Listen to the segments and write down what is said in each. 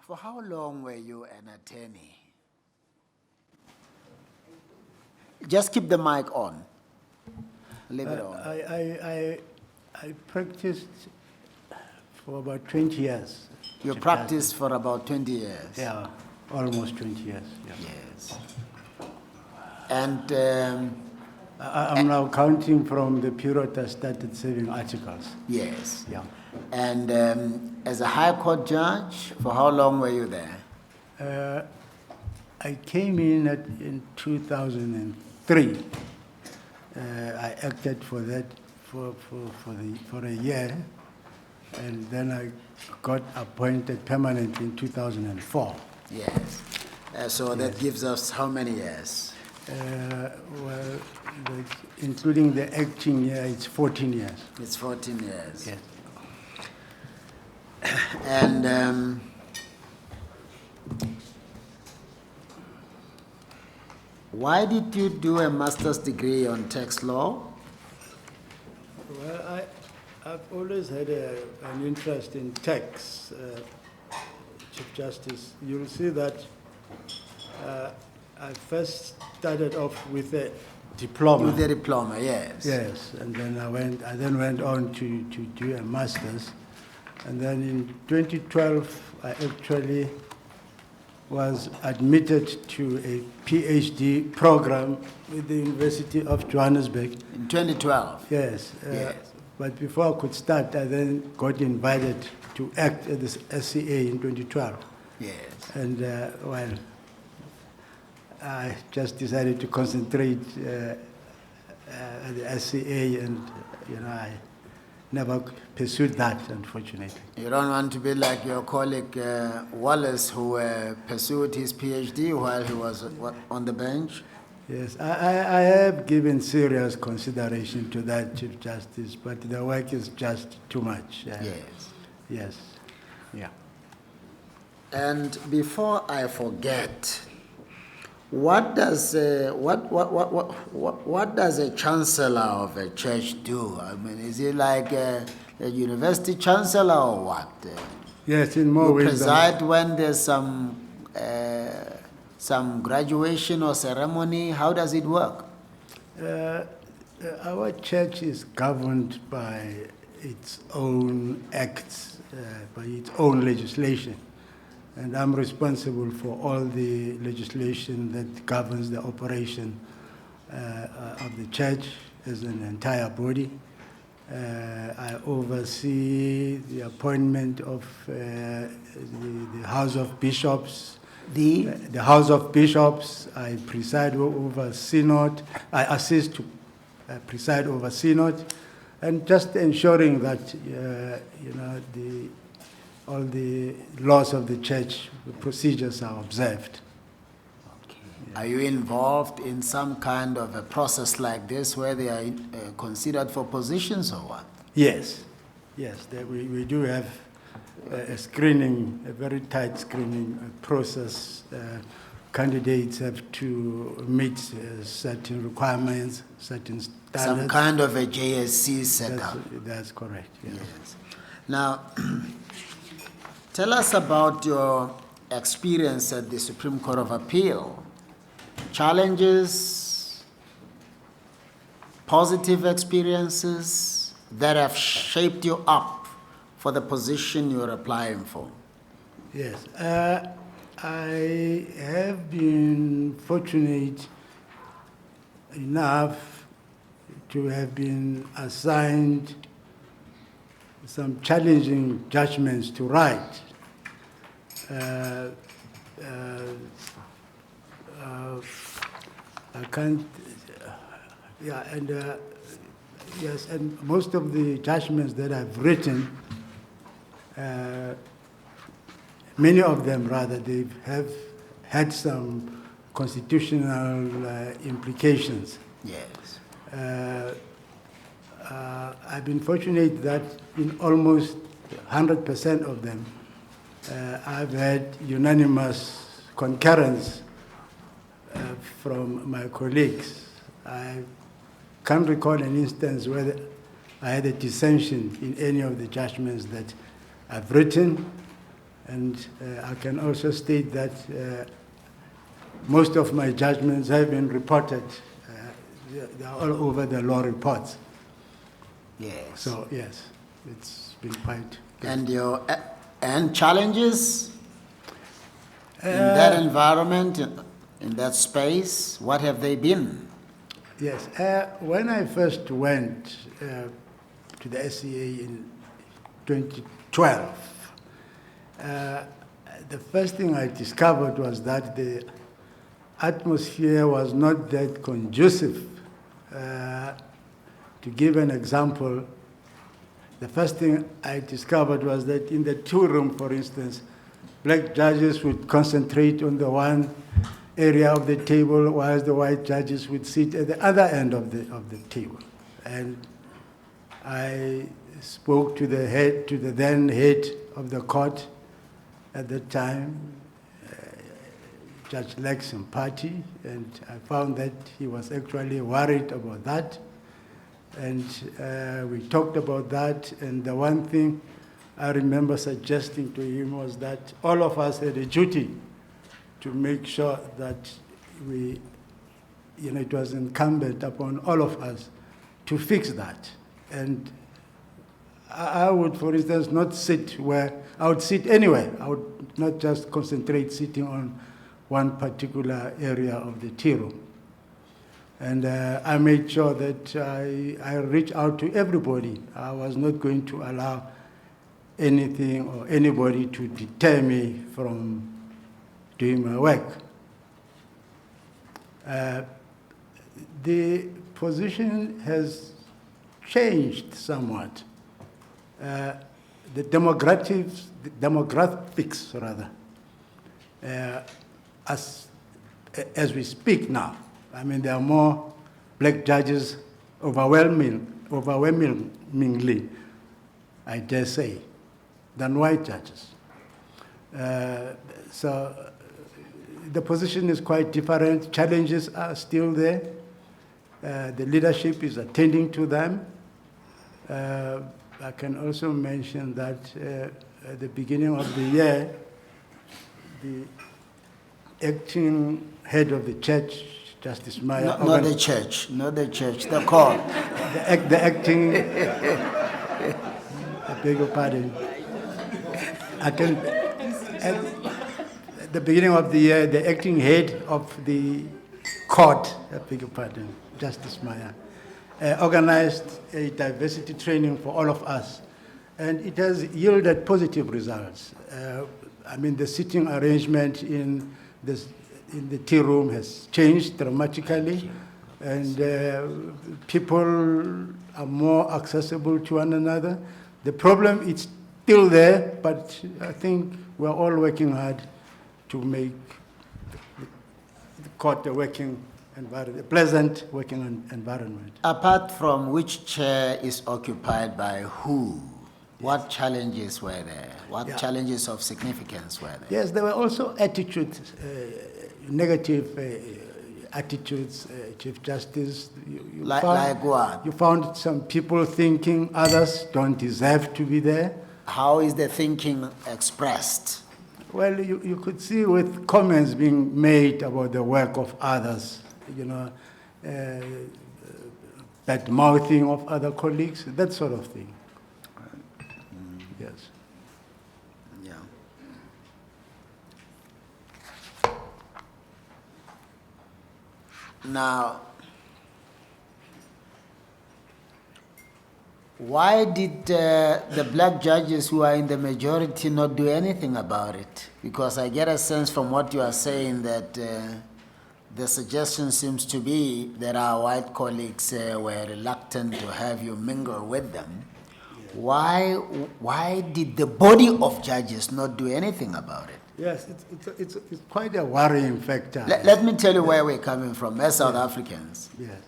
For how long were you an attorney? Just keep the mic on. Leave it on. I practiced for about 20 years. You practiced for about 20 years? Yeah, almost 20 years. Yeah. Yes. And I'm now counting from the period I started serving articles. yes. Yeah. And as a High Court judge, for how long were you there? I came in 2003. I acted for that for a year, and then I got appointed permanent in 2004. Yes. So that gives us how many years? Well, including the acting year, it's 14 years. It's 14 years. Yes. And why did you do a master's degree on tax law? Well, I've always had an interest in tax, Chief Justice. You'll see that I first started off with a diploma. With a diploma, yes. Yes, and then I then went on to do a master's. And then in 2012, I actually was admitted to a PhD program with the University of Johannesburg. In 2012? Yes. Yes. But before I could start, I then got invited to act at the SCA in 2012. Yes. And, well, I just decided to concentrate at the SCA, and, I never pursued that, unfortunately. You don't want to be like your colleague Wallace, who pursued his PhD while he was on the bench? Yes, I have given serious consideration to that, Chief Justice, but the work is just too much. Yes. Yes. Yeah. And before I forget, what does what does a chancellor of a church do? I mean, is it like a university chancellor or what? Yes, in more ways. You preside when there's some graduation or ceremony. How does it work? Our church is governed by its own acts, by its own legislation. And I'm responsible for all the legislation that governs the operation of the church as an entire body. I oversee the appointment of the House of Bishops. The House of Bishops. I preside over synod. I assist to preside over synod, and just ensuring that all the laws of the church, the procedures are observed. Okay. Yeah. Are you involved in some kind of a process like this where they are considered for positions or what? Yes, we do have a screening, a very tight screening process. Candidates have to meet certain requirements, certain standards. Some kind of a JSC setup. That's correct, yes. Yes. Now, tell us about your experience at the Supreme Court of Appeal. Challenges, positive experiences that have shaped you up for the position you're applying for. Yes. I have been fortunate enough to have been assigned some challenging judgments to write. I can't, yes, and most of the judgments that I've written, many of them rather, they have had some constitutional implications. Yes. I've been fortunate that in almost 100% of them, I've had unanimous concurrence from my colleagues. I can't recall an instance where I had a dissension in any of the judgments that I've written, And I can also state that most of my judgments have been reported. They are all over the law reports. Yes. So, yes, it's been quite good. And your and challenges in that environment, in that space, what have they been? Yes, when I first went to the SCA in 2012, the first thing I discovered was that the atmosphere was not that conducive. To give an example, the first thing I discovered was that in the two room, for instance, black judges would concentrate on the one area of the table, whilst the white judges would sit at the other end of the table. And I spoke to the then head of the court at the time, Judge Lex Mbha, and I found that he was actually worried about that. And we talked about that, and the one thing I remember suggesting to him was that all of us had a duty to make sure that it was incumbent upon all of us to fix that. And I would, for instance, not sit where, I would sit anywhere. I would not just concentrate sitting on one particular area of the tea room. And I made sure that I reached out to everybody. I was not going to allow anything or anybody to deter me from doing my work. The position has changed somewhat. The demographics rather, as we speak now, I mean, there are more black judges overwhelmingly, I dare say, than white judges. So the position is quite different. Challenges are still there. The leadership is attending to them. I can also mention that at the beginning of the year, the acting head of the church, Justice Maya... Not the church, the court. The acting... I beg your pardon. At the beginning of the year, the acting head of the court, I beg your pardon, Justice Maya, organized a diversity training for all of us, and it has yielded positive results. I mean, the sitting arrangement in the tea room has changed dramatically, and people are more accessible to one another. The problem is still there, but I think we're all working hard to make the court a working environment, a pleasant working environment. Apart from which chair is occupied by who, what challenges were there? What challenges of significance were there? Yes, there were also attitudes, negative attitudes, Chief Justice. Like what? You found some people thinking others don't deserve to be there. How is the thinking expressed? Well, you could see with comments being made about the work of others, bad mouthing of other colleagues, that sort of thing. Yes. Yeah. Now, why did the black judges who are in the majority not do anything about it? Because I get a sense from what you are saying that the suggestion seems to be that our white colleagues were reluctant to have you mingle with them. Why did the body of judges not do anything about it? Yes, it's quite a worrying factor. Let me tell you where we're coming from as South Africans. Yes.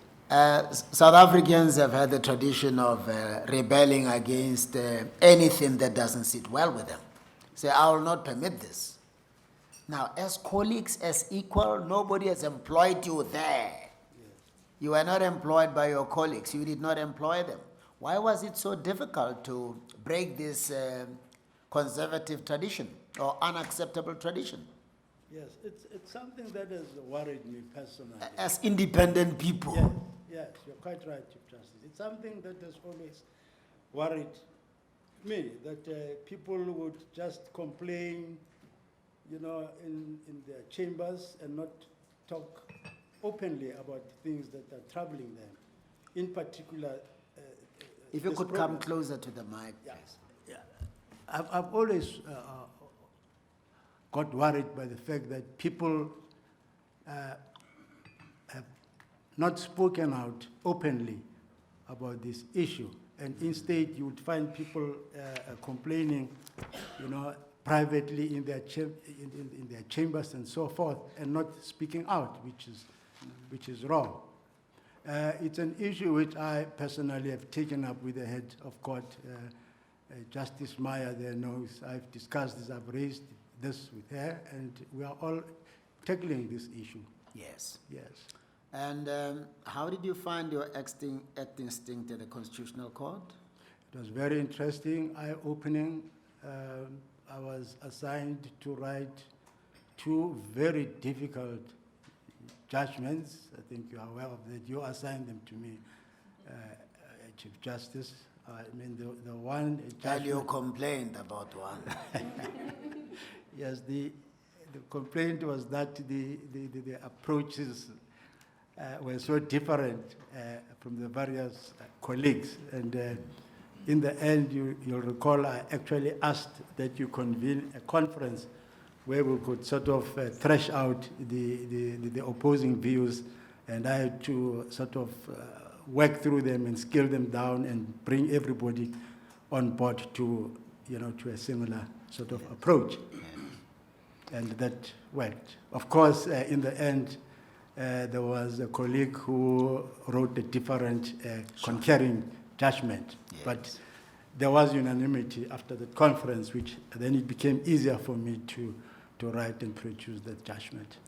South Africans have had the tradition of rebelling against anything that doesn't sit well with them. Say, I will not permit this. Now, as colleagues, as equal, nobody has employed you there. Yes. You were not employed by your colleagues. You did not employ them. Why was it so difficult to break this conservative tradition or unacceptable tradition. Yes, it's something that has worried me personally. As independent people. Yes, yes, you're quite right, Chief Justice. It's something that has always worried me, that people would just complain, you know, in their chambers and not talk openly about things that are troubling them. In particular, If you this could program. come closer to the mic. Yes, yeah. I've always got worried by the fact that people have not spoken out openly about this issue. And instead, you would find people complaining, you know, privately in their, in their chambers and so forth, and not speaking out, which is wrong. It's an issue which I personally have taken up with the head of court, Justice Maya there knows. I've discussed this, I've raised this with her, and we are all tackling this issue. Yes. Yes. And how did you find your acting stint at the Constitutional Court? It was very interesting, eye-opening. I was assigned to write two very difficult judgments. I think you are aware of that. You assigned them to me, Chief Justice. I mean, the one And you judgment. complained about one. Yes, the complaint was that the approaches were so different from the various colleagues. And in the end, you'll recall, I actually asked that you convene a conference where we could sort of thresh out the opposing views, and I had to sort of work through them and scale them down and bring everybody on board to, you know, to a similar sort of approach. And that worked. Of course, in the end, there was a colleague who wrote a different concurring judgment. Yes. But there was unanimity after the conference, which then it became easier for me to write and produce that judgment.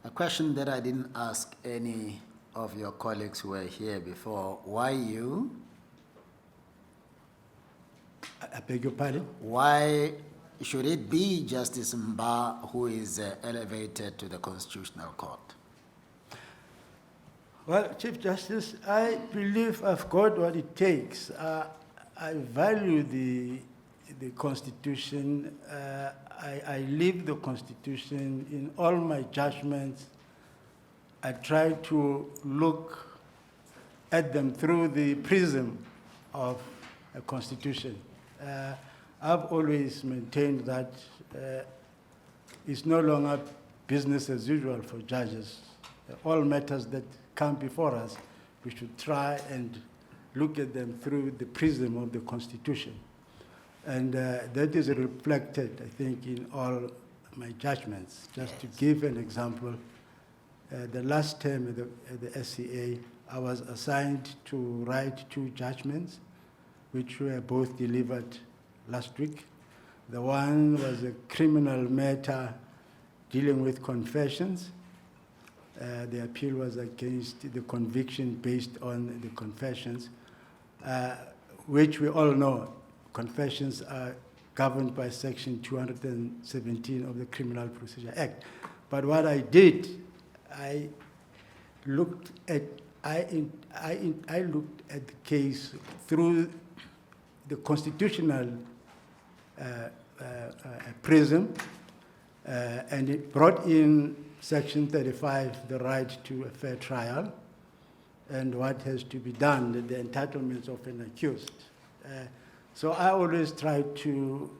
A question that I didn't ask any of your colleagues who were here before: why you? I beg your pardon? Why should it be Justice Mbha who is elevated to the Constitutional Court? Well, Chief Justice, I believe I've got what it takes. I value the Constitution. I live the Constitution in all my judgments. I try to look at them through the prism of a Constitution. I've always maintained that it's no longer business as usual for judges. All matters that come before us, we should try and look at them through the prism of the Constitution. And that is reflected, I think, in all my judgments. Just to give an example, the last term at the SCA, I was assigned to write two judgments, which were both delivered last week. The one was a criminal matter dealing with confessions. The appeal was against the conviction based on the confessions, which we all know confessions are governed by Section 217 of the Criminal Procedure Act. But what I did, I looked at the case through the constitutional prism, and it brought in Section 35, the right to a fair trial, and what has to be done, the entitlements of an accused. So I always try to,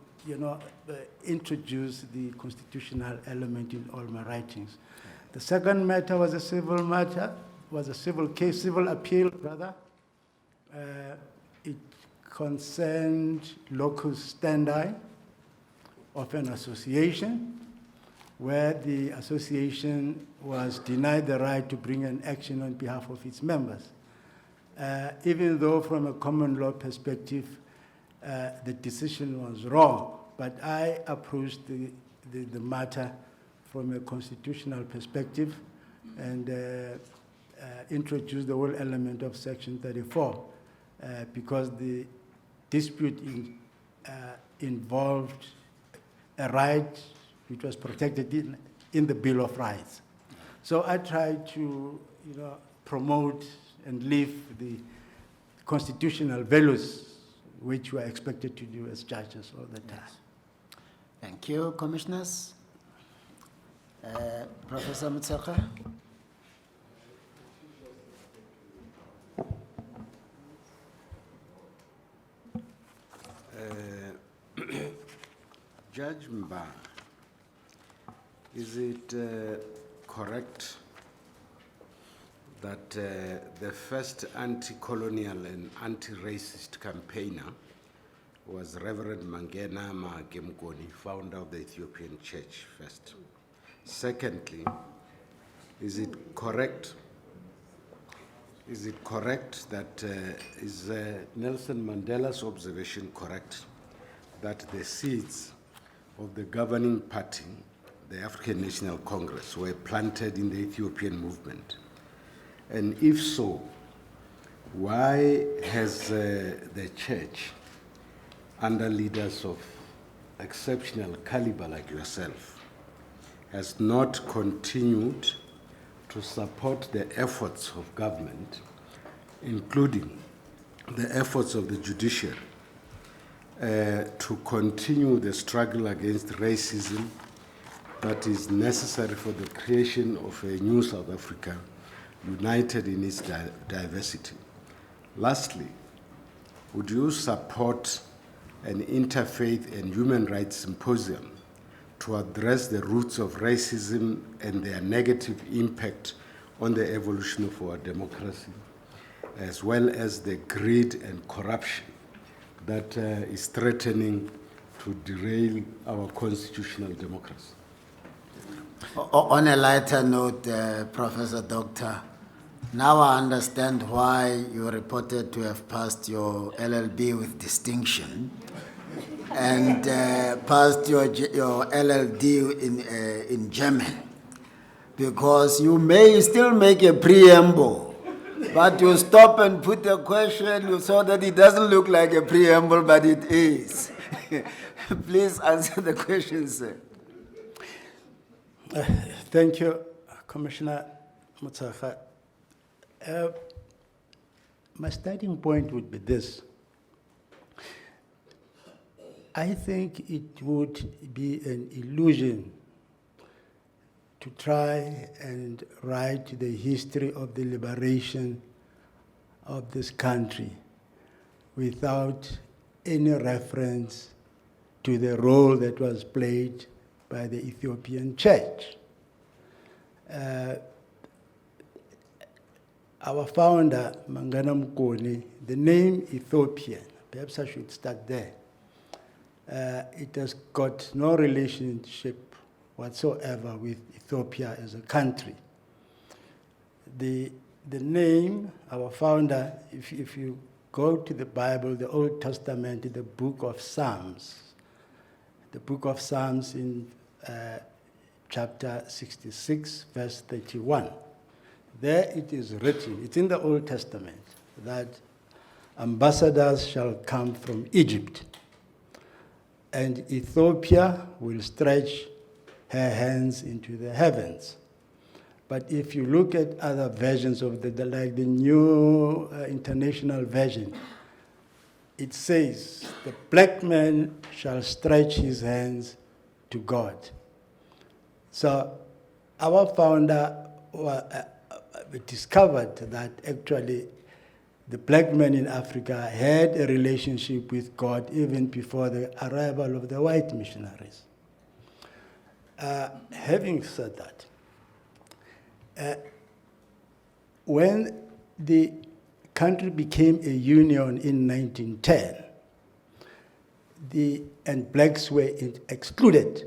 introduce the constitutional element in all my writings. The second matter was a civil matter, was a civil case, civil appeal, rather. It concerned locus standi of an association, where the association was denied the right to bring an action on behalf of its members. Even though from a common law perspective, the decision was wrong, but I approached the matter from a constitutional perspective and introduced the whole element of Section 34, because the dispute involved a right which was protected in the Bill of Rights. So I tried to, promote and live the constitutional values which we are expected to do as judges all the time. Thank you, commissioners. Professor Mutshekga? Judge Mbha, is it correct that the first anti-colonial and anti-racist campaigner was Reverend Mangena Magemgoni, founder of the Ethiopian Church first? Secondly, is it correct that, is Nelson Mandela's observation correct that the seeds of the governing party, the African National Congress, were planted in the Ethiopian movement? And if so, why has the church, under leaders of exceptional caliber like yourself, has not continued to support the efforts of government, including the efforts of the judiciary, to continue the struggle against racism that is necessary for the creation of a new South Africa, united in its diversity? Lastly, would you support an interfaith and human rights symposium to address the roots of racism and their negative impact on the evolution of our democracy, as well as the greed and corruption that is threatening to derail our constitutional democracy? On a lighter note, Professor Doctor, now I understand why you are reported to have passed your LLB with distinction and passed your LLD in German, because you may still make a preamble, but you stop and put a question so that it doesn't look like a preamble, but it is. Please answer the question, sir. Thank you, Commissioner Mutshekga. My starting point would be this. I think it would be an illusion to try and write the history of the liberation of this country without any reference to the role that was played by the Ethiopian Church. Our founder, Mangena Mkoni, the name Ethiopian, perhaps I should start there. It has got no relationship whatsoever with Ethiopia as a country. The name, our founder, if you go to the Bible, the Old Testament, the book of Psalms, in chapter 66, verse 31. There it is written, it's in the Old Testament, that ambassadors shall come from Egypt, and Ethiopia will stretch her hands into the heavens. But if you look at other versions of like the New International Version, it says, the black man shall stretch his hands to God. So our founder discovered that actually the black man in Africa had a relationship with God even before the arrival of the white missionaries. Having said that, when the country became a union in 1910, and blacks were excluded,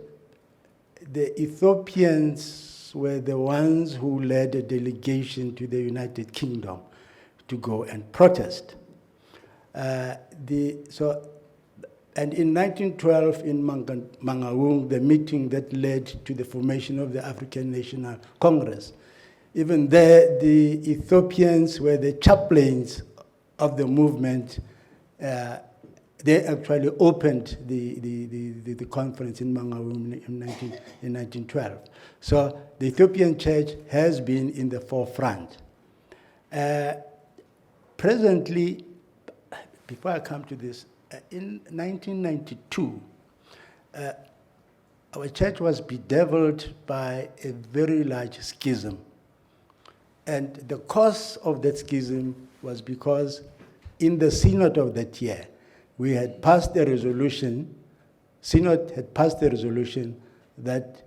the Ethiopians were the ones who led a delegation to the United Kingdom to go and protest. And in 1912 in Mangaung, the meeting that led to the formation of the African National Congress, even there the Ethiopians were the chaplains of the movement they actually opened the conference in Mangaung in 1912. So the Ethiopian Church has been in the forefront. Presently, before I come to this, in 1992, our church was bedeviled by a very large schism. And the cause of that schism was because in the synod of that year, we had passed a resolution, synod had passed a resolution that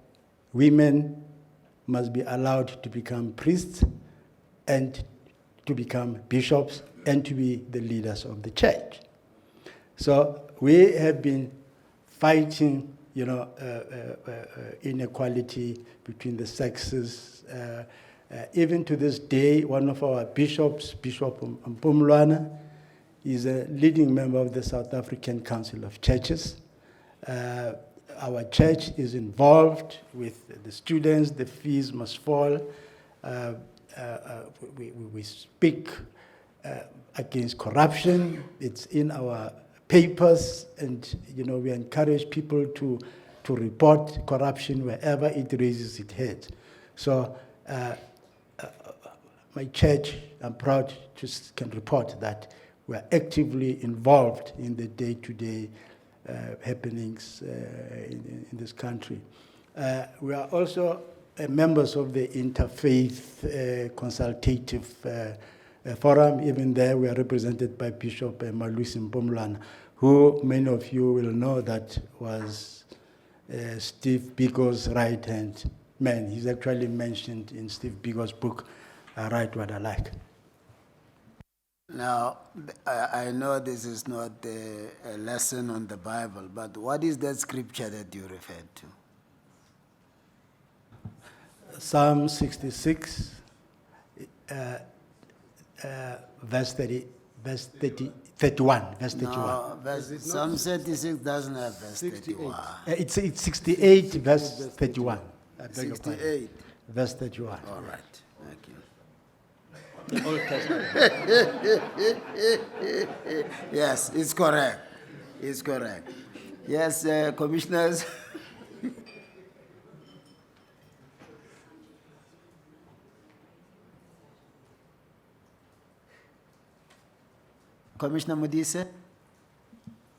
women must be allowed to become priests and to become bishops and to be the leaders of the church. So we have been fighting, inequality between the sexes. Even to this day, one of our bishops, Bishop Mpumlwana, is a leading member of the South African Council of Churches. Our church is involved with the students. The fees must fall. We speak against corruption. It's in our papers, and we encourage people to report corruption wherever it raises its head. So my church, I'm proud can report that we're actively involved in the day-to-day happenings in this country. We are also members of the Interfaith Consultative Forum. Even there, we are represented by Bishop Malusi Mpumlwana, who many of you will know that was Steve Biko's right-hand man. He's actually mentioned in Steve Biko's book, I Write What I Like. Now, I know this is not a lesson on the Bible, but what is that scripture that you referred to? Psalm 66, verse 31. No, Psalm 36 doesn't have verse 31. It's 68, verse 31. 68. Verse 31. All right, thank you. The Old Testament. Yes, it's correct. It's correct. Yes, commissioners. Commissioner Modise?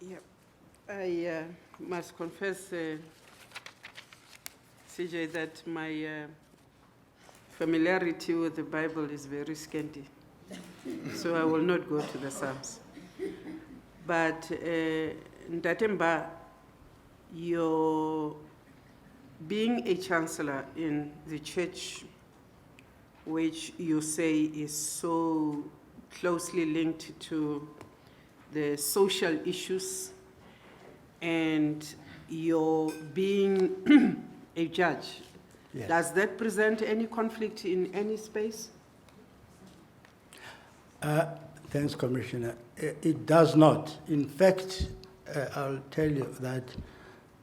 Yeah, I must confess, CJ, that my familiarity with the Bible is very scanty. So I will not go to the Psalms. But Mbha, your being a chancellor in the church, which you say is so closely linked to the social issues, and your being a judge, Yes. Does that present any conflict in any space? Thanks, Commissioner. It does not. In fact, I'll tell you that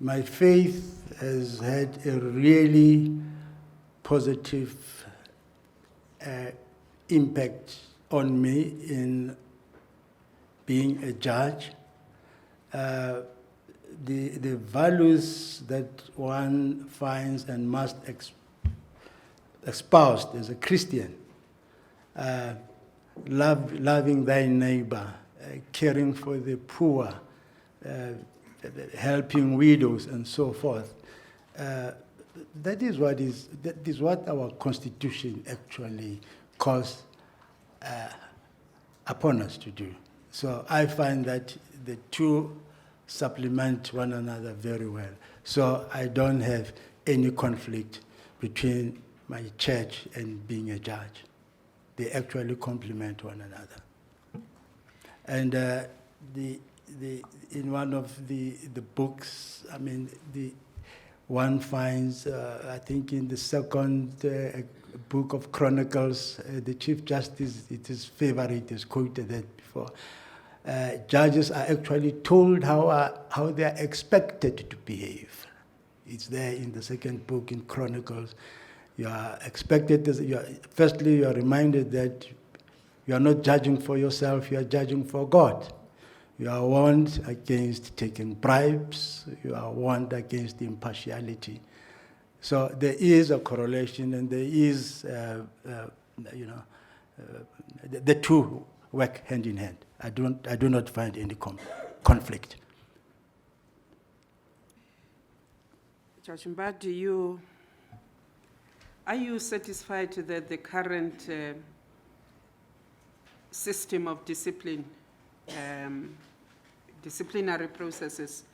my faith has had a really positive impact on me in being a judge. The values that one finds and must espouse as a Christian, loving thy neighbor, caring for the poor, helping widows, and so forth. That is what our Constitution actually calls upon us to do. So I find that the two supplement one another very well. So I don't have any conflict between my church and being a judge. They actually complement one another. And in one of the books, I mean, one finds, I think in the second book of Chronicles, the Chief Justice, it is favorite, is quoted that before. Judges are actually told how they are expected to behave. It's there in the second book in Chronicles. You are expected, firstly, you are reminded that you are not judging for yourself, you are judging for God. You are warned against taking bribes. You are warned against impartiality. So there is a correlation, and there is, the two work hand in hand. I do not find any conflict. Judge Mbha, are you satisfied that the current system of discipline, disciplinary processes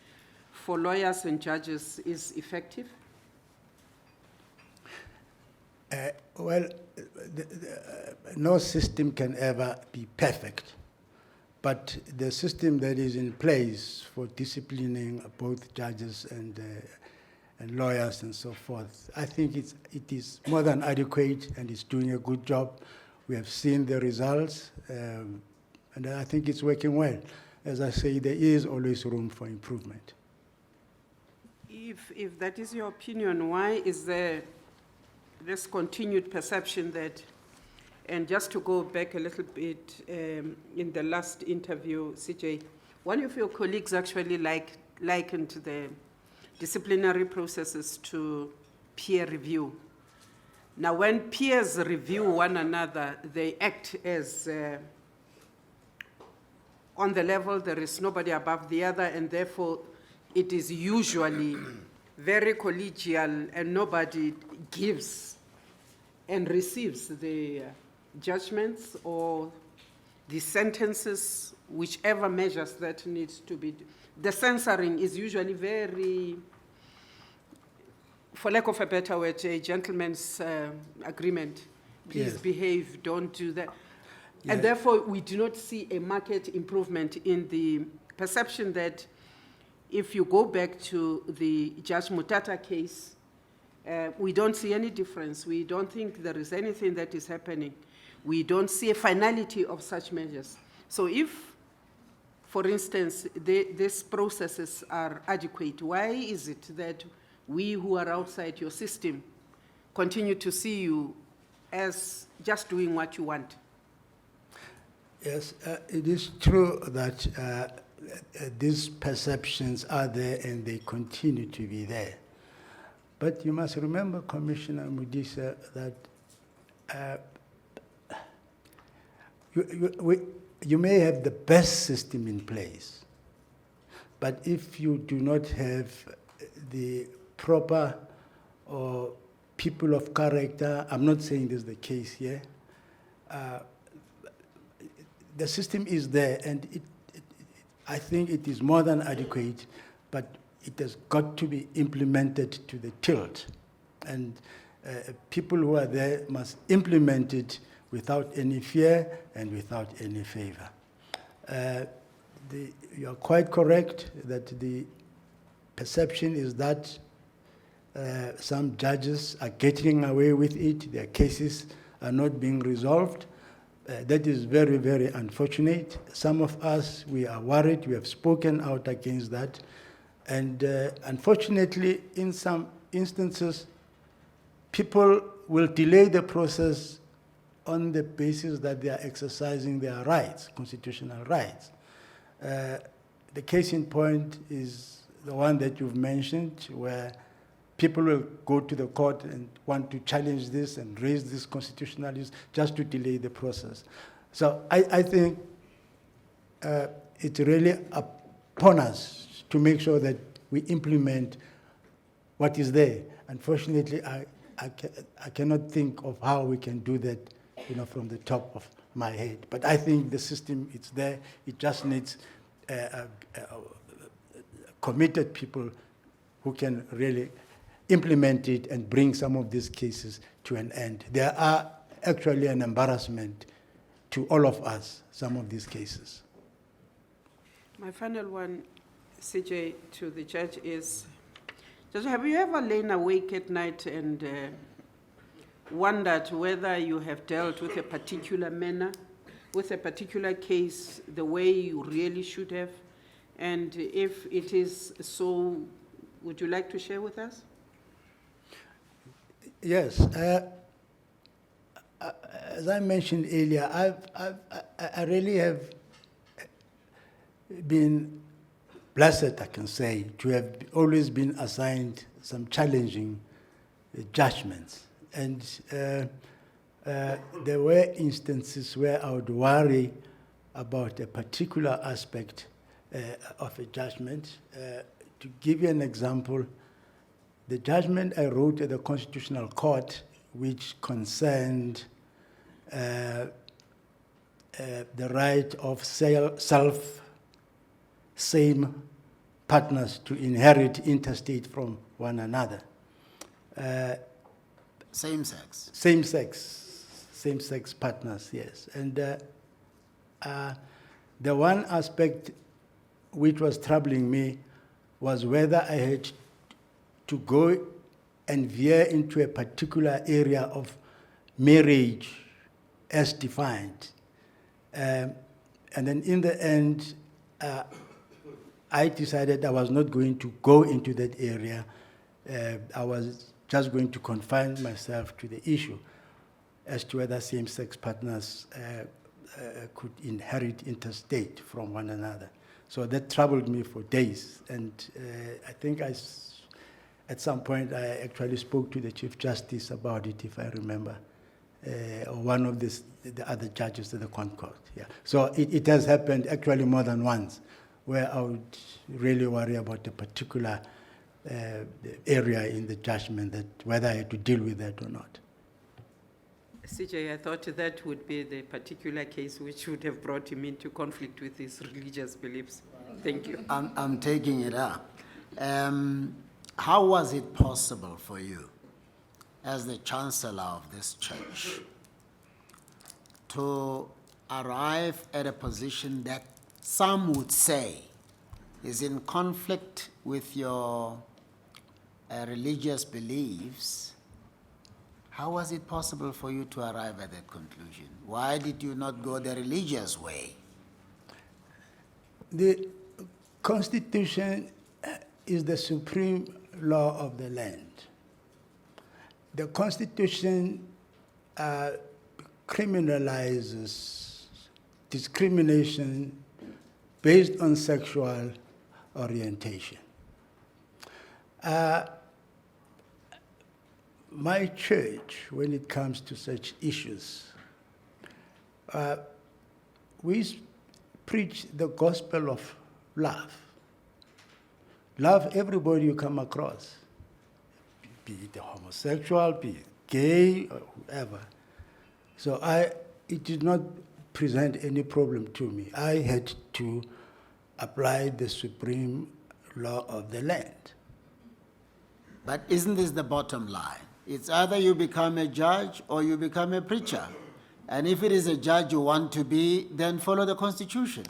for lawyers and judges is effective? Well, no system can ever be perfect, but the system that is in place for disciplining both judges and lawyers and so forth, I think it is more than adequate, and it's doing a good job. We have seen the results, and I think it's working well. As I say, there is always room for improvement. If that is your opinion, why is there this continued perception that, and just to go back a little bit, in the last interview, CJ, one of your colleagues actually likened the disciplinary processes to peer review. Now, when peers review one another, they act as on the level, there is nobody above the other, and therefore it is usually very collegial, and nobody gives and receives the judgments or the sentences, whichever measures that needs to be. The censoring is usually very, for lack of a better word, a gentleman's agreement. Please Yes. behave, don't do that. Yeah. And therefore, we do not see a marked improvement in the perception that if you go back to the Judge Mutata case, we don't see any difference. We don't think there is anything that is happening. We don't see a finality of such measures. So if, for instance, these processes are adequate, why is it that we who are outside your system continue to see you as just doing what you want? Yes, it is true that these perceptions are there and they continue to be there. But you must remember, Commissioner Mudisa, that you may have the best system in place, but if you do not have the proper or people of character, I'm not saying this is the case here, the system is there, and I think it is more than adequate, but it has got to be implemented to the tilt. And people who are there must implement it without any fear and without any favor. You are quite correct that the perception is that some judges are getting away with it, their cases are not being resolved. That is very, very unfortunate. Some of us, we are worried, we have spoken out against that. And unfortunately, in some instances, people will delay the process on the basis that they are exercising their rights, constitutional rights. The case in point is the one that you've mentioned, where people will go to the court and want to challenge this and raise this constitutional issues just to delay the process. So I think it's really upon us to make sure that we implement what is there. Unfortunately, I cannot think of how we can do that, from the top of my head. But I think the system, it's there. It just needs committed people who can really implement it and bring some of these cases to an end. There are actually an embarrassment to all of us, some of these cases. My final one, CJ, to the judge is, Judge, have you ever lain awake at night and wondered whether you have dealt with a particular manner, with a particular case, the way you really should have? And if it is so, would you like to share with us? Yes. As I mentioned earlier, I really have been blessed, I can say, to have always been assigned some challenging judgments. And there were instances where I would worry about a particular aspect of a judgment. To give you an example, the judgment I wrote at the Constitutional Court, which concerned the right of same partners to inherit interstate from one another. Same sex. Same-sex partners, yes. And the one aspect which was troubling me was whether I had to go and veer into a particular area of marriage as defined. And then in the end, I decided I was not going to go into that area. I was just going to confine myself to the issue as to whether same-sex partners could inherit interstate from one another. So that troubled me for days. And I think at some point I actually spoke to the Chief Justice about it, if I remember, or one of the other judges at the Concord. Yeah. So it has happened actually more than once, where I would really worry about a particular area in the judgment, that whether I had to deal with that or not. CJ, I thought that would be the particular case which would have brought him into conflict with his religious beliefs. Thank you. I'm taking it up. How was it possible for you, as the Chancellor of this church, to arrive at a position that some would say is in conflict with your religious beliefs? How was it possible for you to arrive at that conclusion? Why did you not go the religious way? The Constitution is the supreme law of the land. The Constitution criminalizes discrimination based on sexual orientation. My church, when it comes to such issues, we preach the gospel of love. Love everybody you come across, be it homosexual, be it gay, or whoever. So it did not present any problem to me. I had to apply the supreme law of the land. But isn't this the bottom line? It's either you become a judge or you become a preacher. And if it is a judge you want to be, then follow the Constitution.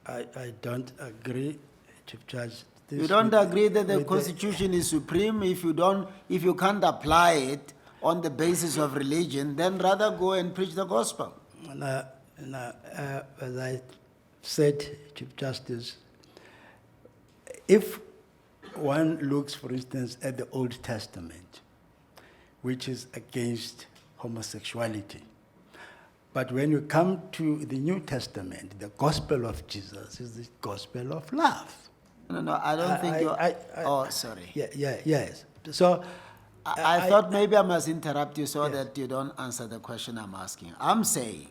I don't agree, Chief Judge. You don't agree that the Constitution is supreme? If you can't apply it on the basis of religion, then rather go and preach the gospel. As I said, Chief Justice, if one looks, for instance, at the Old Testament, which is against homosexuality, but when you come to the New Testament, the gospel of Jesus is the gospel of love. No, I don't think you're... sorry. Yes. So I thought maybe I must interrupt you so that you don't answer the question I'm asking. I'm saying,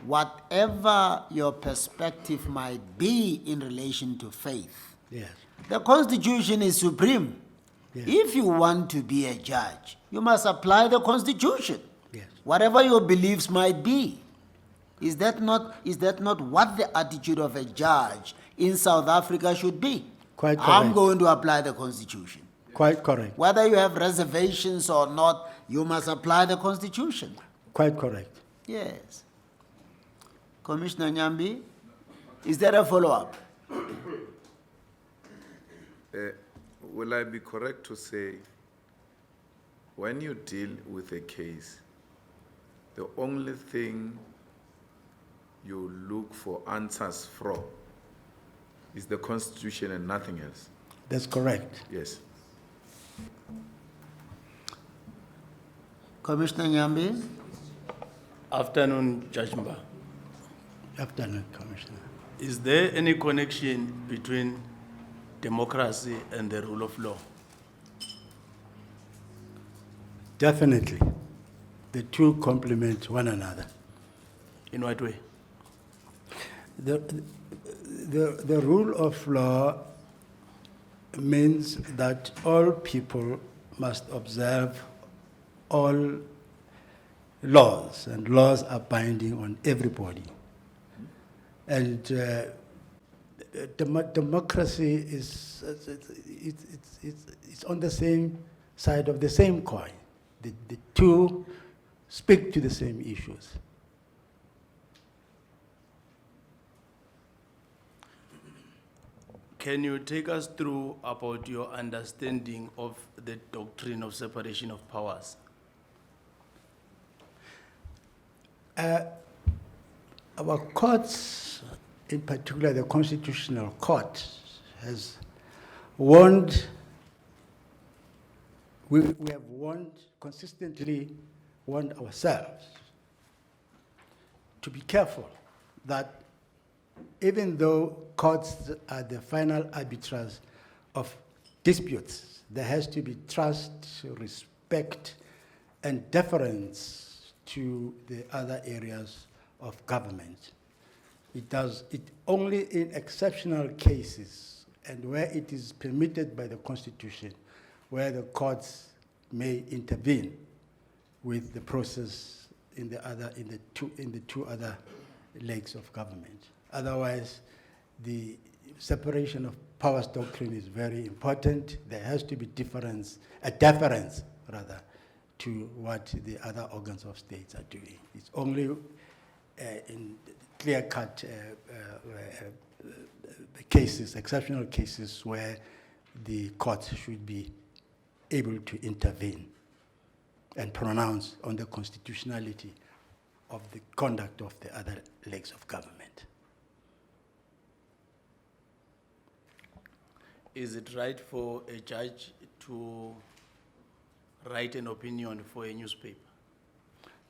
whatever your perspective might be in relation to faith, yes. The Constitution is supreme. Yes. If you want to be a judge, you must apply the Constitution. Yes. Whatever your beliefs might be. Is that not what the attitude of a judge in South Africa should be? Quite correct. I'm going to apply the Constitution. Quite correct. Whether you have reservations or not, you must apply the Constitution. Quite correct. Yes. Commissioner Nyambi, is there a follow-up? Will I be correct to say, when you deal with a case, the only thing you look for answers from is the Constitution and nothing else? That's correct. Yes. Commissioner Nyambi? Afternoon, Judge Mbha. Afternoon, Commissioner. Is there any connection between democracy and the rule of law? Definitely. The two complement one another. In what way? The rule of law means that all people must observe all laws, and laws are binding on everybody. And democracy is it's on the same side of the same coin. The two speak to the same issues. Can you take us through about your understanding of the doctrine of separation of powers? Our courts, in particular the Constitutional Court, has warned, we have warned, consistently warned ourselves to be careful that even though courts are the final arbiters of disputes, there has to be trust, respect, and deference to the other areas of government. It does it only in exceptional cases and where it is permitted by the Constitution, where the courts may intervene with the process in the two other legs of government. Otherwise, the separation of powers doctrine is very important. There has to be a deference rather, to what the other organs of states are doing. It's only in clear-cut cases, exceptional cases, where the courts should be able to intervene and pronounce on the constitutionality of the conduct of the other legs of government. Is it right for a judge to write an opinion for a newspaper?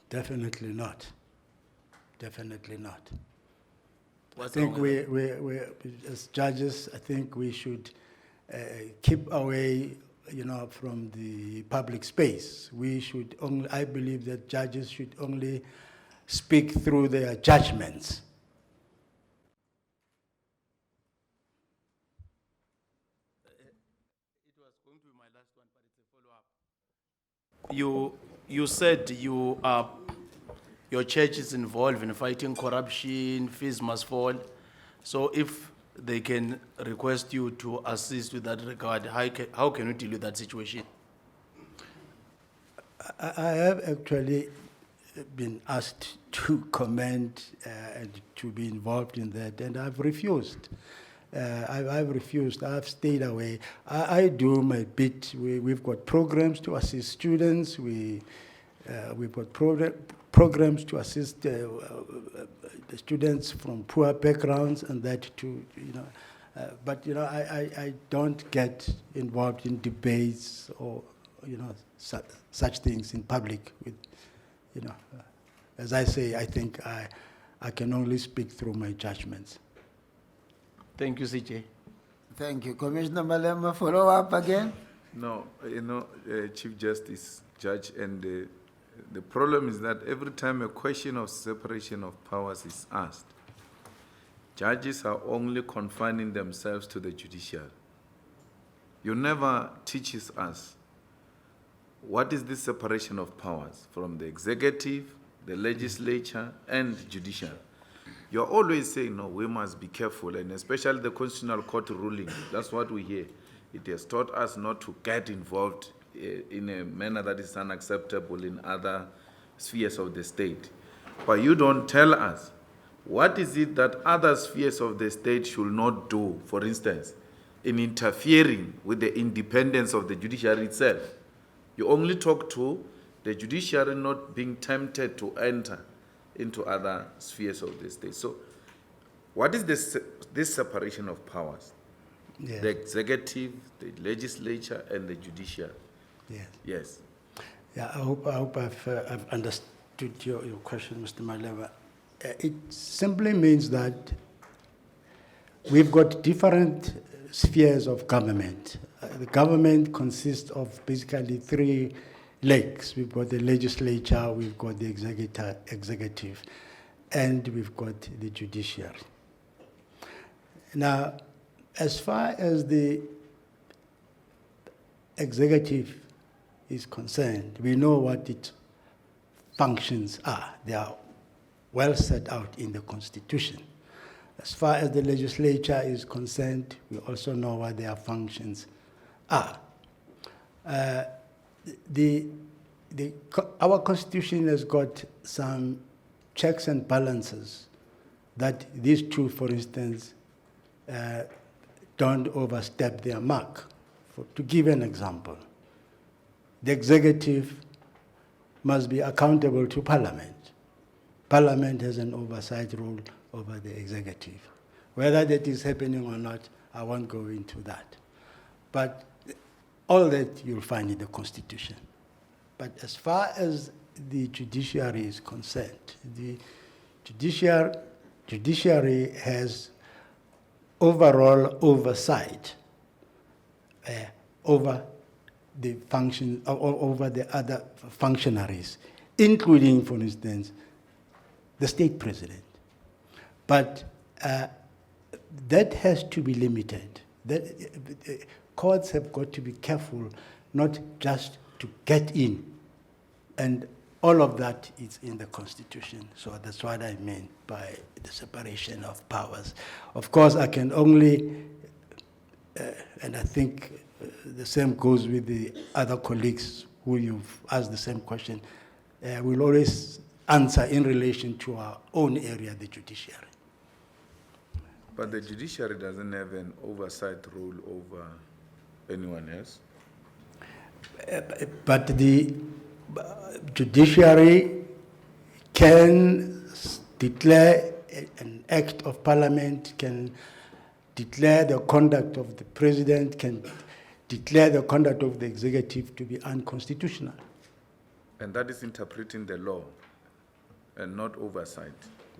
Definitely not. Definitely not. What's I think wrong with we as judges, I think we should keep away, from the public space. We should only, I believe that judges should only speak through their judgments. It was going to be my last one, but it's a follow-up. You said your church is involved in fighting corruption, fees must fall. So if they can request you to assist with that regard, how can you deal with that situation? I have actually been asked to comment and to be involved in that, and I've refused. I've refused. I've stayed away. I do my bit. We've got programs to assist students. We've got programs to assist the students from poor backgrounds, and that too, But I don't get involved in debates or such things in public. With as I say, I think I can only speak through my judgments. Thank you, CJ. Thank you. Commissioner Malema, follow up again? No, Chief Justice, Judge, and the problem is that every time a question of separation of powers is asked, judges are only confining themselves to the judicial. You never teaches us what is this separation of powers from the executive, the legislature, and judicial. You're always saying, no, we must be careful, and especially the Constitutional Court ruling, that's what we hear. It has taught us not to get involved in a manner that is unacceptable in other spheres of the state. But you don't tell us, what is it that other spheres of the state should not do, for instance, in interfering with the independence of the judiciary itself? You only talk to the judiciary not being tempted to enter into other spheres of the state. So what is this separation of powers? Yeah. The executive, the legislature, and the judicial. Yes. Yes. Yeah, I hope I've understood your question, Mr. Malema. It simply means that we've got different spheres of government. The government consists of basically three legs. We've got the legislature, we've got the executive, and we've got the judiciary. Now, as far as the executive is concerned, we know what its functions are. They are well set out in the Constitution. As far as the legislature is concerned, we also know what their functions are. Our Constitution has got some checks and balances that these two, for instance, don't overstep their mark. To give an example, the executive must be accountable to Parliament. Parliament has an oversight role over the executive. Whether that is happening or not, I won't go into that. But all that you'll find in the Constitution. But as far as the judiciary is concerned, the judiciary has overall oversight over the function, over the other functionaries, including, for instance, the state president. But that has to be limited. Courts have got to be careful not just to get in, and all of that is in the Constitution. So that's what I mean by the separation of powers. Of course, I can only, and I think the same goes with the other colleagues who you've asked the same question, we'll always answer in relation to our own area, the judiciary. But the judiciary doesn't have an oversight role over anyone else? But the judiciary can declare an act of parliament, can declare the conduct of the president, can declare the conduct of the executive to be unconstitutional. And that is interpreting the law and not oversight.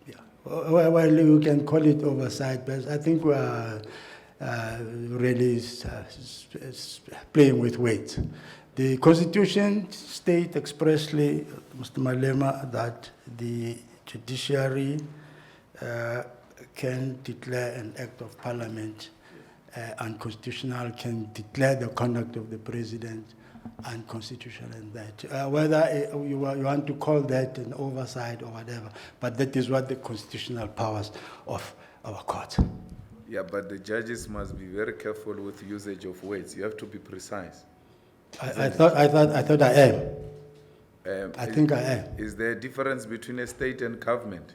Yeah. Well, you can call it oversight, but I think we are really playing with weight. The Constitution states expressly, Mr. Malema, that the judiciary can declare an act of parliament unconstitutional, can declare the conduct of the president unconstitutional, and that. Whether you want to call that an oversight or whatever, but that is what the constitutional powers of our court. Yeah, but the judges must be very careful with usage of words. You have to be precise. I thought I am. I think I am. Is there a difference between a state and government?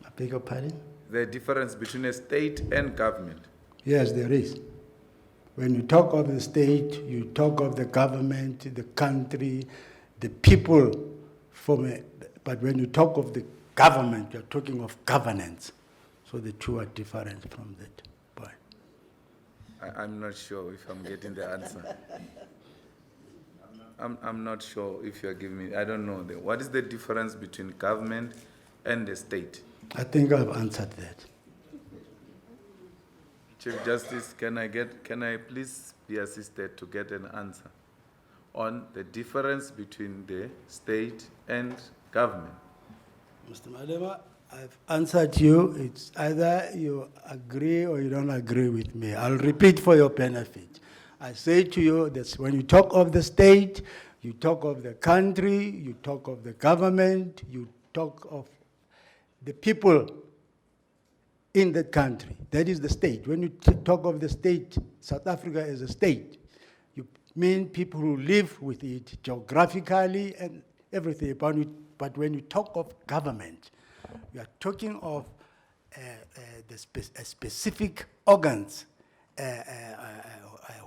I beg your pardon? There a difference between a state and government? Yes, there is. When you talk of the state, you talk of the government, the country, the people. But when you talk of the government, you're talking of governance. So the two are different from that point. I'm not sure if I'm getting the answer. I'm not sure if you're giving me, I don't know. What is the difference between government and the state? I think I've answered that. Chief Justice, can I please be assisted to get an answer on the difference between the state and government? Mr. Malema, I've answered you. It's either you agree or you don't agree with me. I'll repeat for your benefit. I say to you that when you talk of the state, you talk of the country, you talk of the government, you talk of the people in that country. That is the state. When you talk of the state, South Africa as a state, you mean people who live with it geographically and everything. But when you talk of government, you are talking of specific organs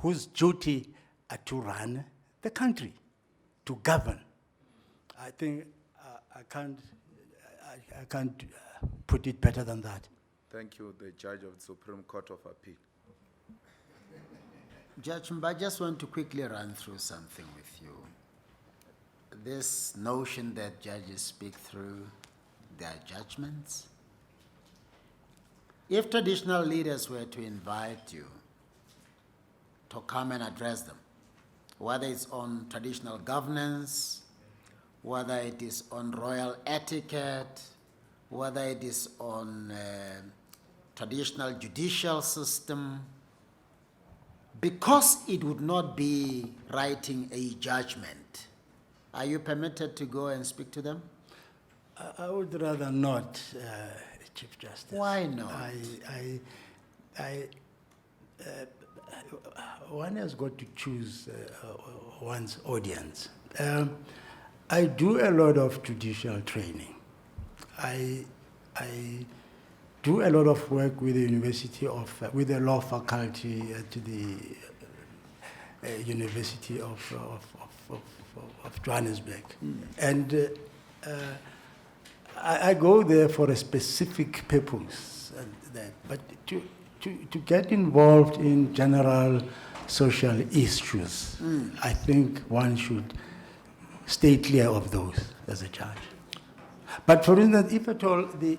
whose duty are to run the country, to govern. I think I can't put it better than that. Thank you, the Judge of the Supreme Court of Appeal. Judge Mbha, I just want to quickly run through something with you. This notion that judges speak through their judgments. If traditional leaders were to invite you to come and address them, whether it's on traditional governance, whether it is on royal etiquette, whether it is on traditional judicial system, because it would not be writing a judgment, are you permitted to go and speak to them? I would rather not, Chief Justice. Why not? One has got to choose one's audience. I do a lot of judicial training. I do a lot of work with the with the law faculty at the University of Johannesburg. And I go there for a specific purpose. But to get involved in general social issues, I think one should stay clear of those as a judge. But for instance, if at all the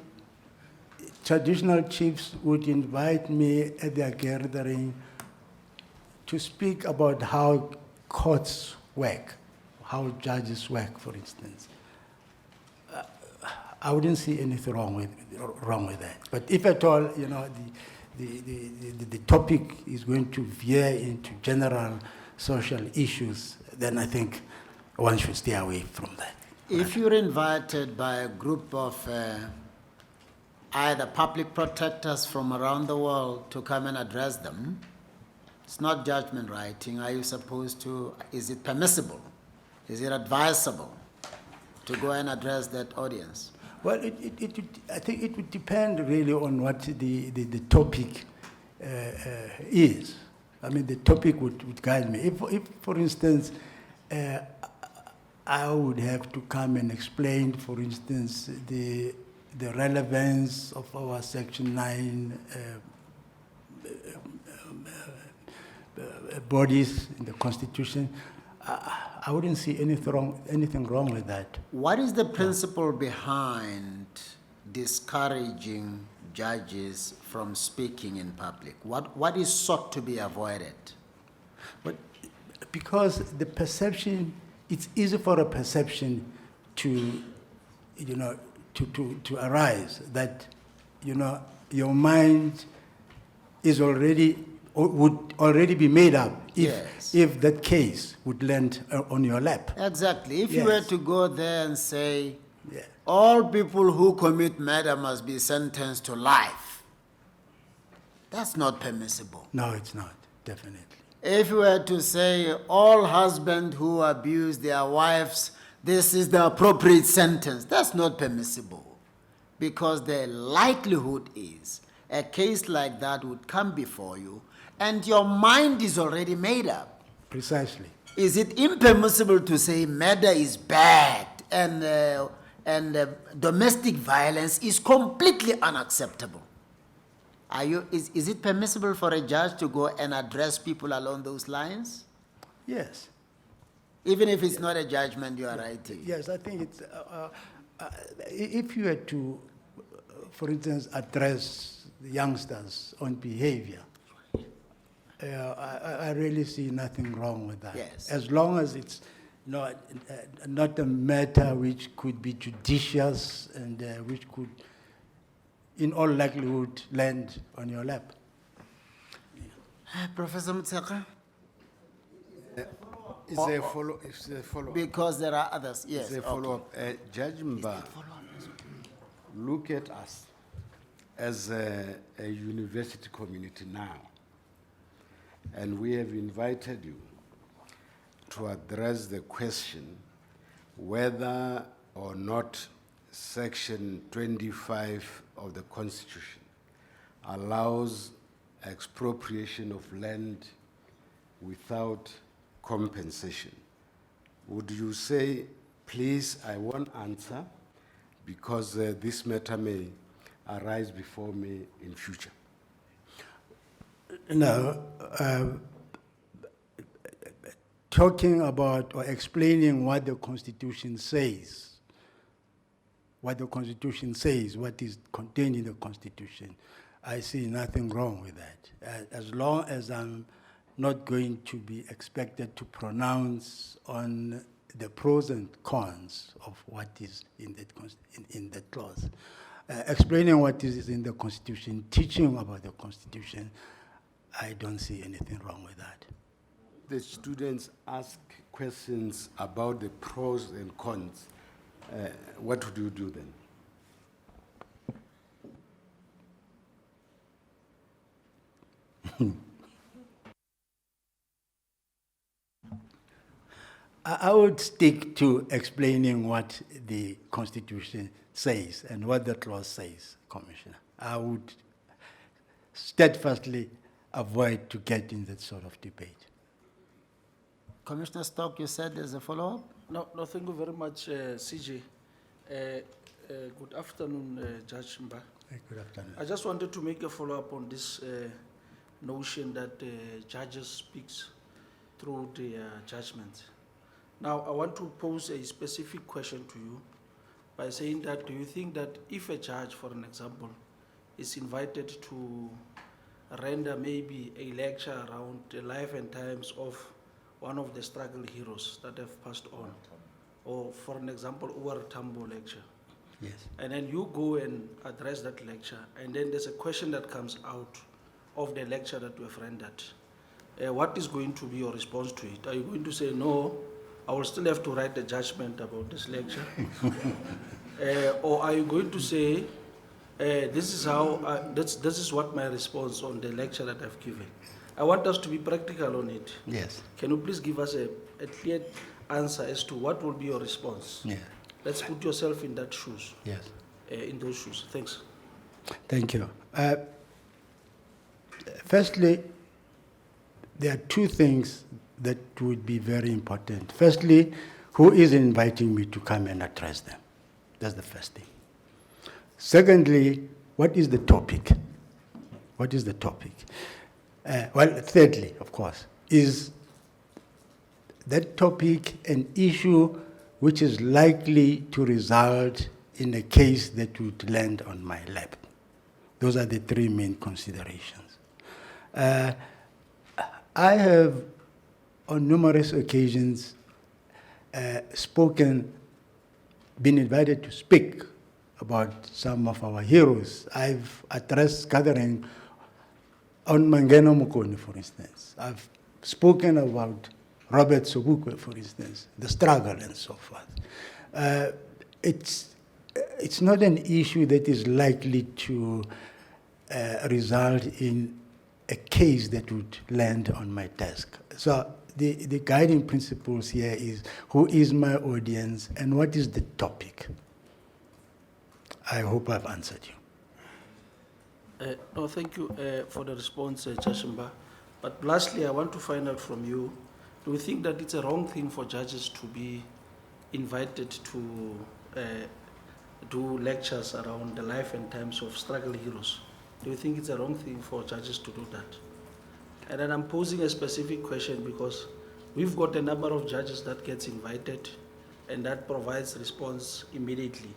traditional chiefs would invite me at their gathering to speak about how courts work, how judges work, for instance, I wouldn't see anything wrong with that. But if at all, you know, the topic is going to veer into general social issues, then I think one should stay away from that. If you're invited by a group of either public protectors from around the world to come and address them, it's not judgment writing. Are you supposed to, is it permissible? Is it advisable to go and address that audience? Well, I think it would depend really on what the topic is. I mean, the topic would guide me. If for instance, I would have to come and explain, for instance, the relevance of our Section 9 bodies in the Constitution, I wouldn't see anything wrong with that. What is the principle behind discouraging judges from speaking in public? What is sought to be avoided? But because the perception, it's easy for a perception to, you know, to arise that, you know, your mind is would already be made up if that case would land on your lap. Exactly. If you were to go there and say, Yeah. all people who commit murder must be sentenced to life, that's not permissible. No, it's not, definitely. If you were to say, all husbands who abuse their wives, this is the appropriate sentence, that's not permissible. Because the likelihood is a case like that would come before you and your mind is already made up. Precisely. Is it impermissible to say murder is bad and domestic violence is completely unacceptable? Is it permissible for a judge to go and address people along those lines? Yes. Even if it's not a judgment you are writing? Yes, I think it's, if you were to, for instance, address the youngsters on behavior, I really see nothing wrong with that. Yes. As long as it's not a matter which could be judicious and which could, in all likelihood, land on your lap. Professor Mutsaka? Is there a follow-up? Because there are others, yes. Is there a okay. follow-up? Judge Mbha, look at us as a university community now. And we have invited you to address the question whether or not Section 25 of the Constitution allows expropriation of land without compensation. Would you say, please, I want answer, because this matter may arise before me in future? No, talking about or explaining what the Constitution says, what is contained in the Constitution, I see nothing wrong with that. As long as I'm not going to be expected to pronounce on the pros and cons of what is in that clause. Explaining what is in the Constitution, teaching about the Constitution, I don't see anything wrong with that. The students ask questions about the pros and cons. What would you do then? I would stick to explaining what the Constitution says and what the clause says, Commissioner. I would steadfastly avoid to get in that sort of debate. Commissioner Stock, you said there's a follow-up? No, thank you very much, CJ. Good afternoon, Judge Mbha. Good afternoon. I just wanted to make a follow-up on this notion that judges speaks through their judgments. Now, I want to pose a specific question to you by saying that, do you think that if a judge, for an example, is invited to render maybe a lecture around the life and times of one of the struggle heroes that have passed on, or for an example, Uwar Tambo lecture, Yes. and then you go and address that lecture, and then there's a question that comes out of the lecture that you have rendered, what is going to be your response to it? Are you going to say, no, I will still have to write a judgment about this lecture? Or are you going to say, this is how, this is what my response on the lecture that I've given? I want us to be practical on it. Yes. Can you please give us a clear answer as to what will be your response? Yeah. Let's put yourself in that shoes, Yes. in those shoes. Thanks. Thank you. Firstly, there are two things that would be very important. Firstly, who is inviting me to come and address them? That's the first thing. Secondly, what is the topic? What is the topic? Thirdly, of course, is that topic an issue which is likely to result in a case that would land on my lap? Those are the three main considerations. I have, on numerous occasions, been invited to speak about some of our heroes. I've addressed gathering on Mangeno Mukoni, for instance. I've spoken about Robert Sobukwe, for instance, the struggle and so forth. It's not an issue that is likely to result in a case that would land on my desk. So the guiding principles here is who is my audience and what is the topic. I hope I've answered you. No, thank you for the response, Judge Mbha. But lastly, I want to find out from you, do you think that it's a wrong thing for judges to be invited to do lectures around the life and times of struggle heroes? Do you think it's a wrong thing for judges to do that? And then I'm posing a specific question because we've got a number of judges that gets invited and that provides response immediately.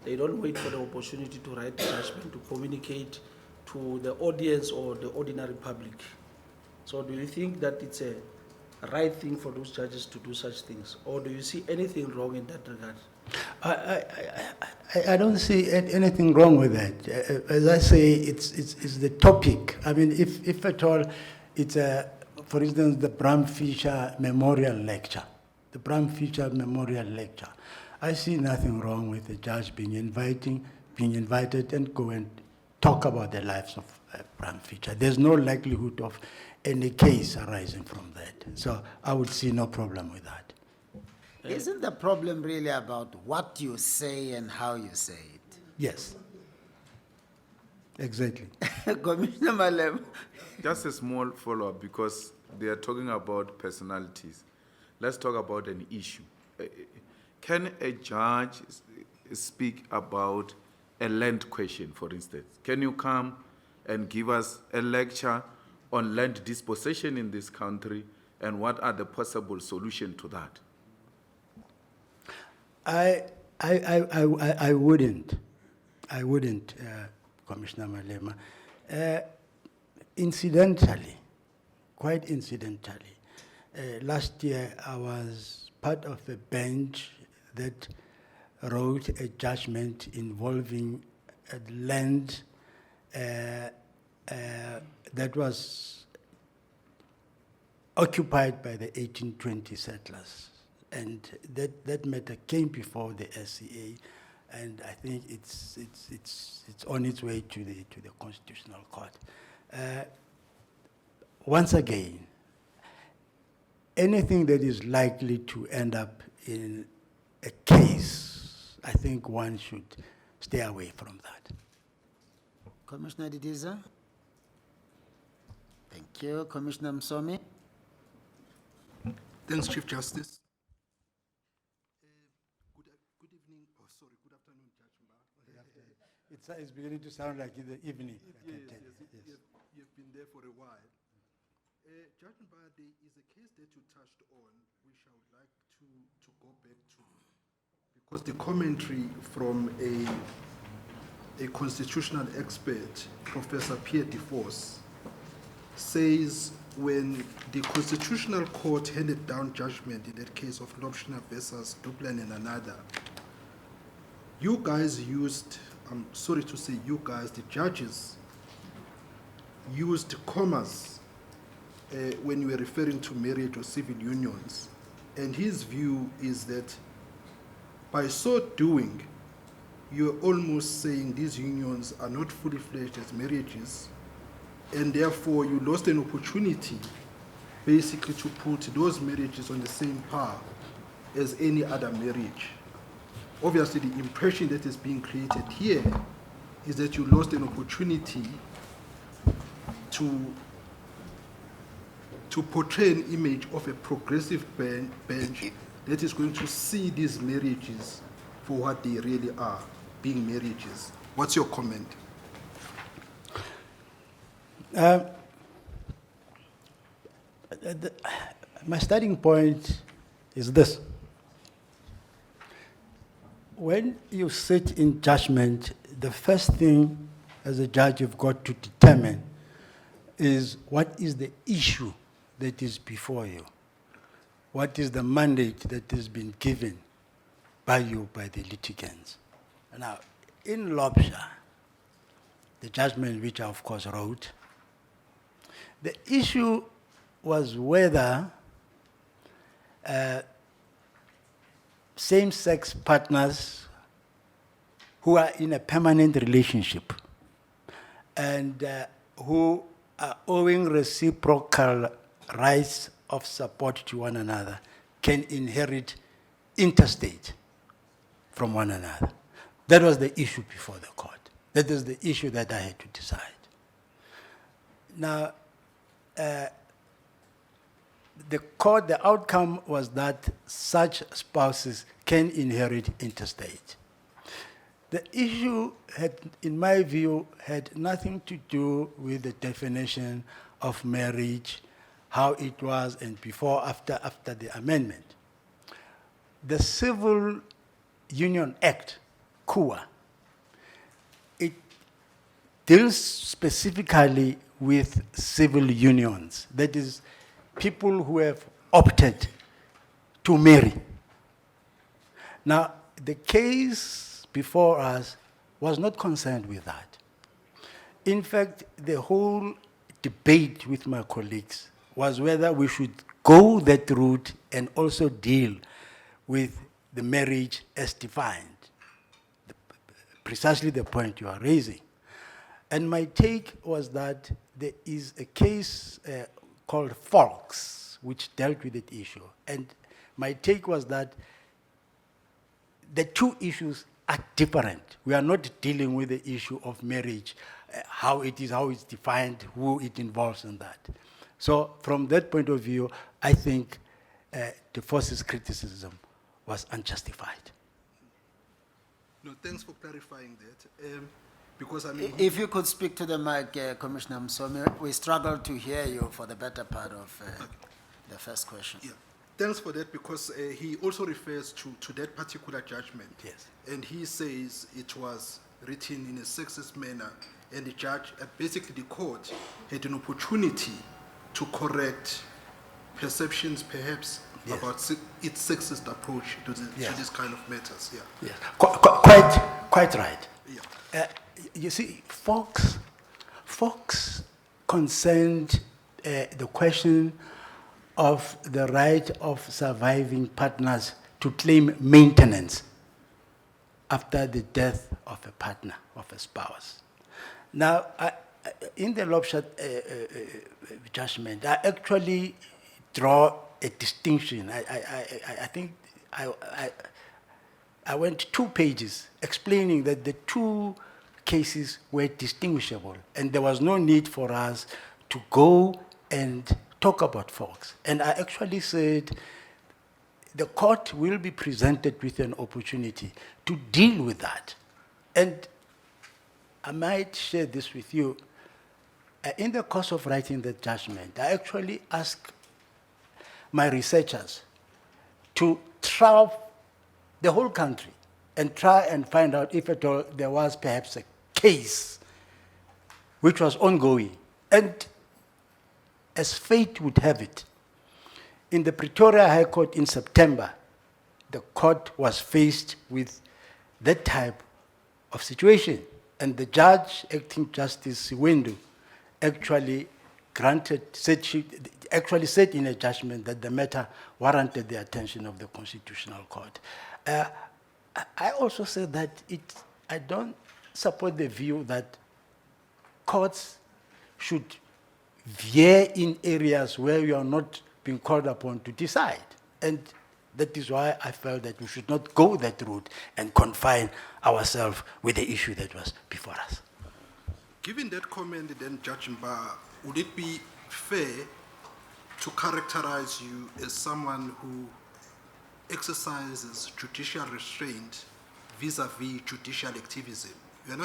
They don't wait for the opportunity to write a judgment, to communicate to the audience or the ordinary public. So do you think that it's a right thing for those judges to do such things? Or do you see anything wrong in that regard? I don't see anything wrong with that. As I say, it's the topic. I mean, if at all, it's for instance, the Bram Fischer Memorial Lecture. The Bram Fischer Memorial Lecture. I see nothing wrong with the judge being invited and go and talk about the lives of Bram Fischer. There's no likelihood of any case arising from that. So I would see no problem with that. Isn't the problem really about what you say and how you say it? Yes. Exactly. Commissioner Malem. Just a small follow-up because they are talking about personalities. Let's talk about an issue. Can a judge speak about a land question, for instance? Can you come and give us a lecture on land dispossession in this country and what are the possible solutions to that? I wouldn't, Commissioner Malema. Incidentally, quite incidentally, last year I was part of a bench that wrote a judgment involving land that was occupied by the 1820 settlers. And that matter came before the SCA, and I think it's on its way to the Constitutional Court. Once again, anything that is likely to end up in a case, I think one should stay away from that. Commissioner Didiza? Thank you. Commissioner Msomi? Thanks, Chief Justice. Good evening, oh sorry, good afternoon, Judge Mbha. It's beginning to sound like in the evening. You've been there for a while. Judge Mbha, there is a case that you touched on, which I would like to go back to, because the commentary from a constitutional expert, Professor Pierre DeForce, says when the Constitutional Court handed down judgment in that case of Lobshner versus Dublin and another, you guys used, I'm sorry to say you guys, the judges, used commas when you were referring to marriage or civil unions. And his view is that by so doing, you're almost saying these unions are not fully fledged as marriages, and therefore you lost an opportunity basically to put those marriages on the same par as any other marriage. Obviously, the impression that is being created here is that you lost an opportunity to portray an image of a progressive bench that is going to see these marriages for what they really are, being marriages. What's your comment? My starting point is this. When you sit in judgment, the first thing as a judge you've got to determine is what is the issue that is before you? What is the mandate that has been given by you, by the litigants? Now, in Lobshire, the judgment which I of course wrote, the issue was whether same-sex partners who are in a permanent relationship and who are owing reciprocal rights of support to one another can inherit interstate from one another. That was the issue before the court. That is the issue that I had to decide. Now, the court, the outcome was that such spouses can inherit interstate. The issue had, in my view, had nothing to do with the definition of marriage, how it was and before, after the amendment. The Civil Union Act, CUA, it deals specifically with civil unions. That is, people who have opted to marry. Now, the case before us was not concerned with that. In fact, the whole debate with my colleagues was whether we should go that route and also deal with the marriage as defined, precisely the point you are raising. And my take was that there is a case called Folks, which dealt with that issue. And my take was that the two issues are different. We are not dealing with the issue of marriage, how it is, how it's defined, who it involves in that. So from that point of view, I think the force's criticism was unjustified. No, thanks for clarifying that. Because I mean, If you could speak to the mic, Commissioner Msomi, we struggled to hear you for the better part of the first question. yeah, thanks for that, because he also refers to that particular judgment. Yes. And he says it was written in a sexist manner and the judge, basically the court, had an opportunity to correct perceptions perhaps Yes. about its sexist approach to Yes. this kind of matters, yeah. Yes, quite right. Yeah. You see, Fox concerned the question of the right of surviving partners to claim maintenance after the death of a partner, of a spouse. Now, in the Lobshat judgment, I actually draw a distinction. I think I went 2 pages explaining that the 2 cases were distinguishable, and there was no need for us to go and talk about Fox. And I actually said the court will be presented with an opportunity to deal with that. And I might share this with you. In the course of writing the judgment, I actually asked my researchers to travel the whole country and try and find out if at all there was perhaps a case which was ongoing. And as fate would have it, in the Pretoria High Court in September, the court was faced with that type of situation. And the judge, Acting Justice Siwendu, actually actually said in a judgment that the matter warranted the attention of the Constitutional Court. I also said that I don't support the view that courts should veer in areas where we are not being called upon to decide. And that is why I felt that we should not go that route and confine ourselves with the issue that was before us. Given that comment, then, Judge Mbha, would it be fair to characterize you as someone who exercises judicial restraint vis-a-vis judicial activism? You're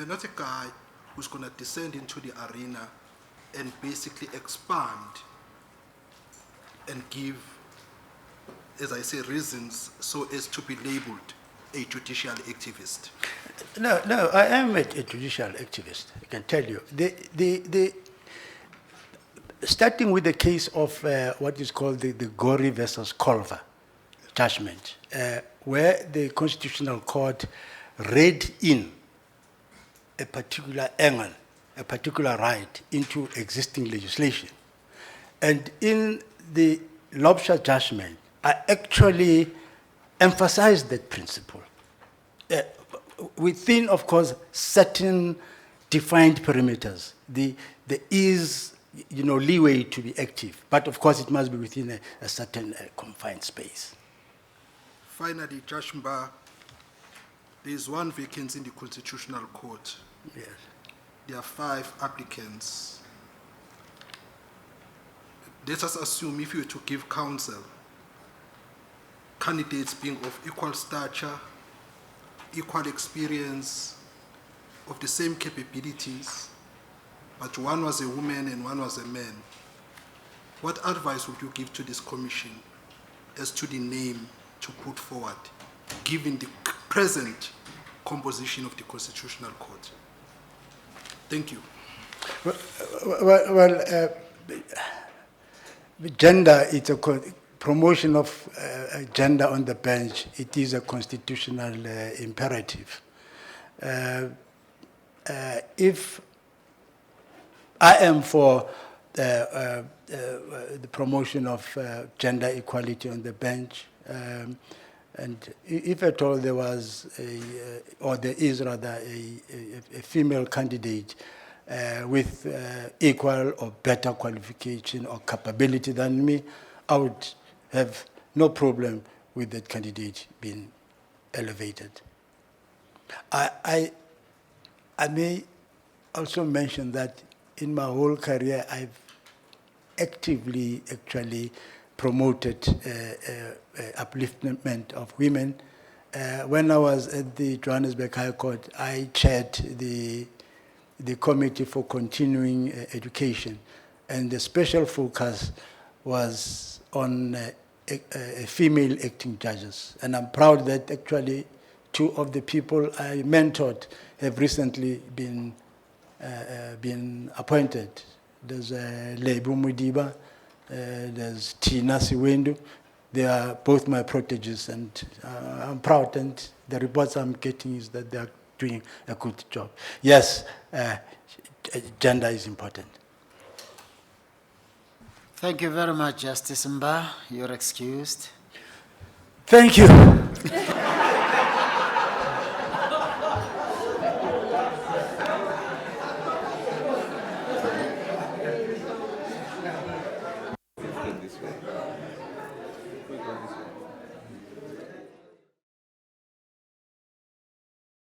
not a guy who's going to descend into the arena and basically expand and give, as I say, reasons so as to be labeled a judicial activist. No, I am a judicial activist, I can tell you. Starting with the case of what is called the Gori versus Culver judgment, where the Constitutional Court read in a particular angle, a particular right into existing legislation. And in the Lobsha judgment, I actually emphasized that principle. Within, of course, certain defined perimeters, there is, leeway to be active, but of course it must be within a certain confined space. Finally, Judge Mbha, there is 1 vacancy in the Constitutional Court. Yes. There are 5 applicants. Let us assume if you were to give counsel, candidates being of equal stature, equal experience, of the same capabilities, but one was a woman and one was a man, what advice would you give to this commission as to the name to put forward, given the present composition of the Constitutional Court? Thank you. Well, gender, it's a promotion of gender on the bench. It is a constitutional imperative. If I am for the promotion of gender equality on the bench, and if at all there was or there is rather a female candidate with equal or better qualification or capability than me, I would have no problem with that candidate being elevated. I may also mention that in my whole career, I've actively actually promoted upliftment of women. When I was at the Johannesburg High Court, I chaired the Committee for Continuing Education, and the special focus was on female acting judges. And I'm proud that actually 2 of the people I mentored have recently been been appointed. There's Lebu Mudiba, there's Tina Siwendu. They are both my proteges, and I'm proud, and the reports I'm getting is that they are doing a good job. Yes, gender is important. Thank you very much, Justice Mbha. You're excused. Thank you.